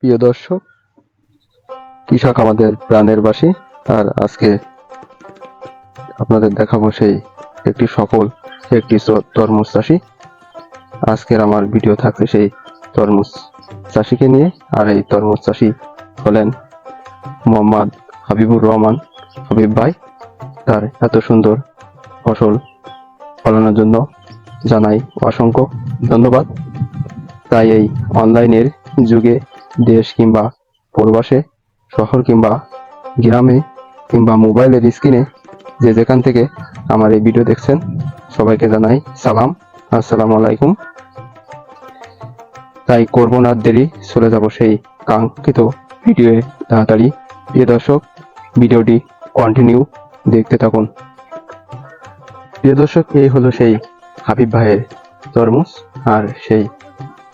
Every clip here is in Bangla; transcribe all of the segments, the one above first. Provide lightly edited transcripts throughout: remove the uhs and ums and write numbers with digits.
প্রিয় দর্শক, কৃষক আমাদের প্রাণের বাসী। আর আজকে আপনাদের দেখাবো সেই একটি তরমুজ চাষি। আজকের আমার ভিডিও থাকছে সেই তরমুজ চাষিকে নিয়ে। আর এই তরমুজ চাষি হলেন মোহাম্মদ হাবিবুর রহমান, হাবিব ভাই। তার এত সুন্দর ফসল ফলানোর জন্য জানাই অসংখ্য ধন্যবাদ। তাই এই অনলাইনের যুগে দেশ কিংবা প্রবাসে, শহর কিংবা গ্রামে কিংবা মোবাইলের স্ক্রিনে যে যেখান থেকে আমার এই ভিডিও দেখছেন, সবাইকে জানাই সালাম, আসসালামু আলাইকুম। তাই করবো না দেরি, চলে যাব সেই কাঙ্ক্ষিত ভিডিওয়ে তাড়াতাড়ি। প্রিয় দর্শক, ভিডিওটি কন্টিনিউ দেখতে থাকুন। প্রিয় দর্শক, এই হলো সেই হাবিব ভাইয়ের তরমুজ। আর সেই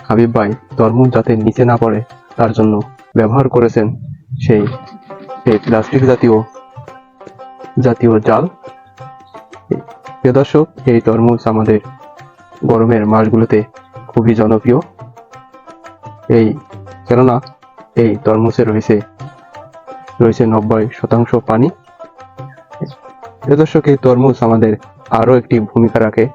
হাবিব ভাই তরমুজ যাতে নিচে না পড়ে তার জন্য ব্যবহার করেছেন সেই প্লাস্টিক জাতীয় জাল। প্রিয় দর্শক, এই তরমুজ আমাদের গরমের মাসগুলোতে খুবই জনপ্রিয়। কেননা এই তরমুজে রয়েছে 90% পানি। প্রিয় দর্শক, এই তরমুজ আমাদের আরো একটি ভূমিকা রাখে,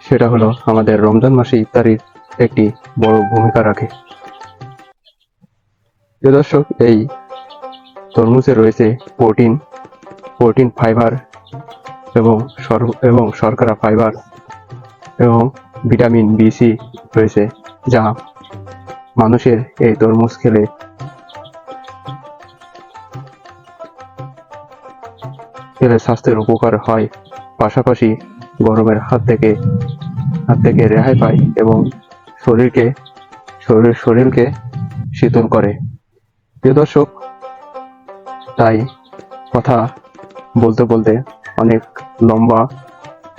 সেটা হলো আমাদের রমজান মাসে ইফতারির একটি বড় ভূমিকা রাখে। প্রিয় দর্শক, এই তরমুজে রয়েছে প্রোটিন, ফাইবার এবং শর্করা ফাইবার এবং ভিটামিন B6 রয়েছে, যা মানুষের এই তরমুজ খেলে স্বাস্থ্যের উপকার হয়, পাশাপাশি গরমের হাত থেকে রেহাই পায় এবং শরীরকে শীতল করে। প্রিয় দর্শক, তাই কথা বলতে বলতে অনেক লম্বা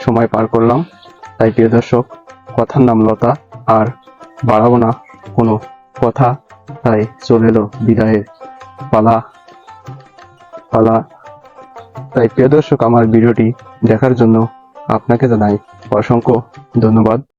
সময় পার করলাম। তাই প্রিয় দর্শক, কথার নাম লতা, আর বাড়াবো না কোনো কথা। তাই চলে এলো বিদায়ের পালা। তাই প্রিয় দর্শক, আমার ভিডিওটি দেখার জন্য আপনাকে জানাই অসংখ্য ধন্যবাদ।